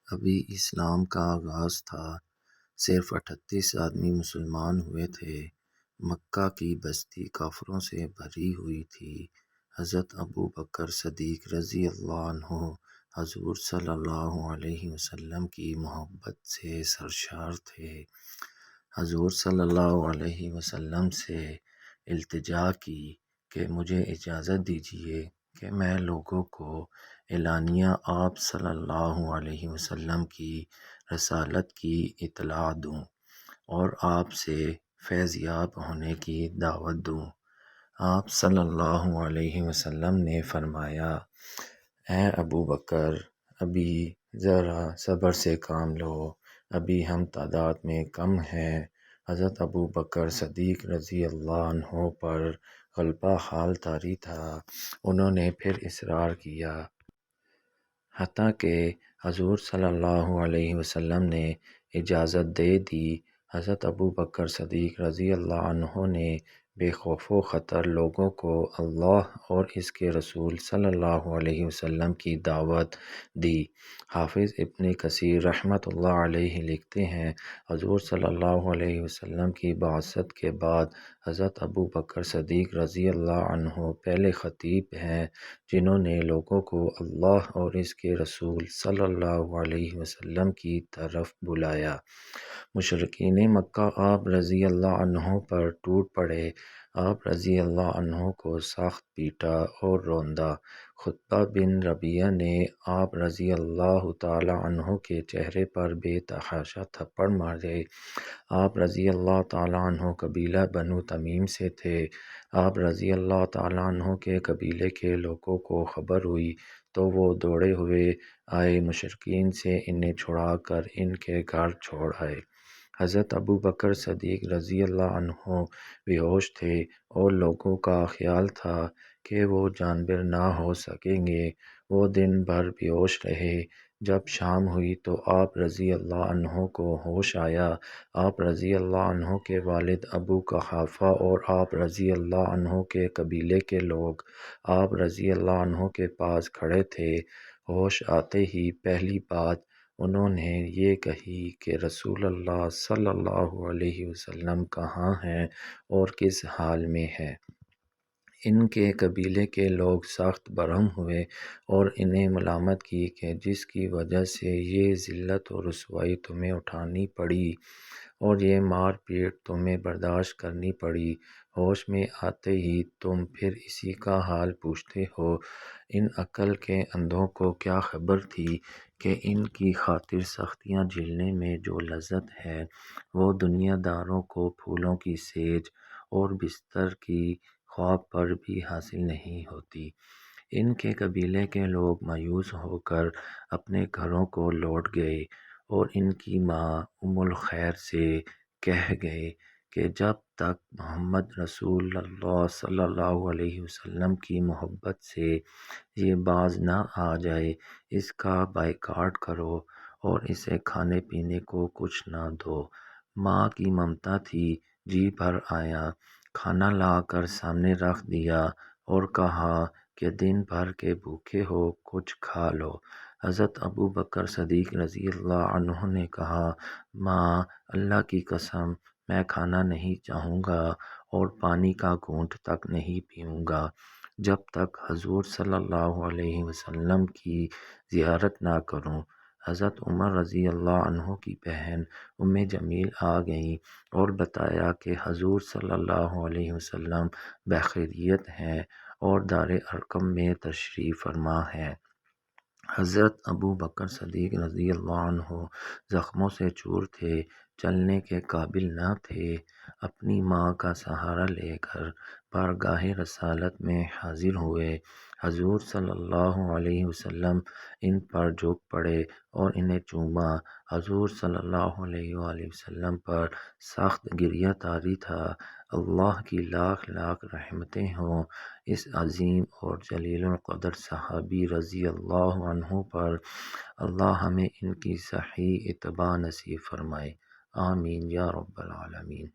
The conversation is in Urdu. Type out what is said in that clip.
ابھی اسلام کا آغاز تھا، صرف 38 آدمی مسلمان ہوئے تھے۔ مکہ کی بستی کافروں سے بھری ہوئی تھی۔ حضرت ابوبکر صدیق رضی اللہ عنہ حضور صلی اللہ علیہ وسلم کی محبت سے سرشار تھے۔ حضور صلی اللہ علیہ وسلم سے التجا کی کہ مجھے اجازت دیجیے کہ میں لوگوں کو اعلانیہ آپ صلی اللہ علیہ وسلم کی رسالت کی اطلاع دوں اور آپ سے فیض یاب ہونے کی دعوت دوں۔ آپ صلی اللہ علیہ وسلم نے فرمایا، اے ابوبکر، ابھی ذرا صبر سے کام لو، ابھی ہم تعداد میں کم ہیں۔ حضرت ابوبکر صدیق رضی اللہ عنہ پر غلبہ حال طاری تھا۔ انہوں نے پھر اصرار کیا، حتیٰ کہ حضور صلی اللہ علیہ وسلم نے اجازت دے دی۔ حضرت ابوبکر صدیق رضی اللہ عنہ نے بے خوف و خطر لوگوں کو اللہ اور اس کے رسول صلی اللہ علیہ وسلم کی دعوت دی۔ حافظ ابن کثیر رحمۃ اللہ علیہ لکھتے ہیں، حضور صلی اللہ علیہ وسلم کی بعثت کے بعد حضرت ابوبکر صدیق رضی اللہ عنہ پہلے خطیب ہیں جنہوں نے لوگوں کو اللہ اور اس کے رسول صلی اللہ علیہ وسلم کی طرف بلایا۔ مشرکین مکہ آپ رضی اللہ عنہ پر ٹوٹ پڑے۔ آپ رضی اللہ عنہ کو سخت پیٹا اور روندا۔ خطبہ بن ربیعہ نے آپ رضی اللہ تعالی عنہ کے چہرے پر بے تحاشا تھپڑ مارے۔ آپ رضی اللہ تعالی عنہ قبیلہ بنو تمیم سے تھے۔ آپ رضی اللہ تعالی عنہ کے قبیلے کے لوگوں کو خبر ہوئی تو وہ دوڑے ہوئے آئے، مشرکین سے انہیں چھڑا کر ان کے گھر چھوڑ آئے۔ حضرت ابوبکر صدیق رضی اللہ عنہ بے ہوش تھے اور لوگوں کا خیال تھا کہ وہ جانبر نہ ہو سکیں گے۔ وہ دن بھر بے ہوش رہے۔ جب شام ہوئی تو آپ رضی اللہ عنہ کو ہوش آیا۔ آپ رضی اللہ عنہ کے والد ابو قحافہ اور آپ رضی اللہ عنہ کے قبیلے کے لوگ آپ رضی اللہ عنہ کے پاس کھڑے تھے۔ ہوش آتے ہی پہلی بات انہوں نے یہ کہی کہ رسول اللہ صلی اللہ علیہ وسلم کہاں ہیں اور کس حال میں ہیں۔ ان کے قبیلے کے لوگ سخت برہم ہوئے اور انہیں ملامت کی کہ جس کی وجہ سے یہ ذلت و رسوائی تمہیں اٹھانی پڑی اور یہ مار پیٹ تمہیں برداشت کرنی پڑی، ہوش میں آتے ہی تم پھر اسی کا حال پوچھتے ہو۔ ان عقل کے اندھوں کو کیا خبر تھی کہ ان کی خاطر سختیاں جھیلنے میں جو لذت ہے وہ دنیا داروں کو پھولوں کی سیج اور بستر کی خواب پر بھی حاصل نہیں ہوتی۔ ان کے قبیلے کے لوگ مایوس ہو کر اپنے گھروں کو لوٹ گئے اور ان کی ماں ام الخیر سے کہہ گئے کہ جب تک محمد رسول اللہ صلی اللہ علیہ وسلم کی محبت سے یہ باز نہ آ جائے اس کا بائیکاٹ کرو اور اسے کھانے پینے کو کچھ نہ دو۔ ماں کی ممتا تھی، جی بھر آیا، کھانا لا کر سامنے رکھ دیا اور کہا کہ دن بھر کے بھوکے ہو، کچھ کھا لو۔ حضرت ابوبکر صدیق رضی اللہ عنہ نے کہا، ماں، اللہ کی قسم میں کھانا نہیں چاہوں گا اور پانی کا گھونٹ تک نہیں پیوں گا جب تک حضور صلی اللہ علیہ وسلم کی زیارت نہ کروں۔ حضرت عمر رضی اللہ عنہ کی بہن ام جمیل آ گئیں اور بتایا کہ حضور صلی اللہ علیہ وسلم بخیریت ہیں اور دار ارقم میں تشریف فرما ہیں۔ حضرت ابوبکر صدیق رضی اللہ عنہ زخموں سے چور تھے، چلنے کے قابل نہ تھے۔ اپنی ماں کا سہارا لے کر بارگاہ رسالت میں حاضر ہوئے۔ حضور صلی اللہ علیہ وسلم ان پر جھک پڑے اور انہیں چوما۔ حضور صلی اللہ علیہ وآلہ وسلم پر سخت گریہ طاری تھا۔ اللہ کی لاکھ لاکھ رحمتیں ہوں اس عظیم اور جلیل القدر صحابی رضی اللہ عنہ پر۔ اللہ ہمیں ان کی صحیح اتباع نصیب فرمائے، آمین یا رب العالمین۔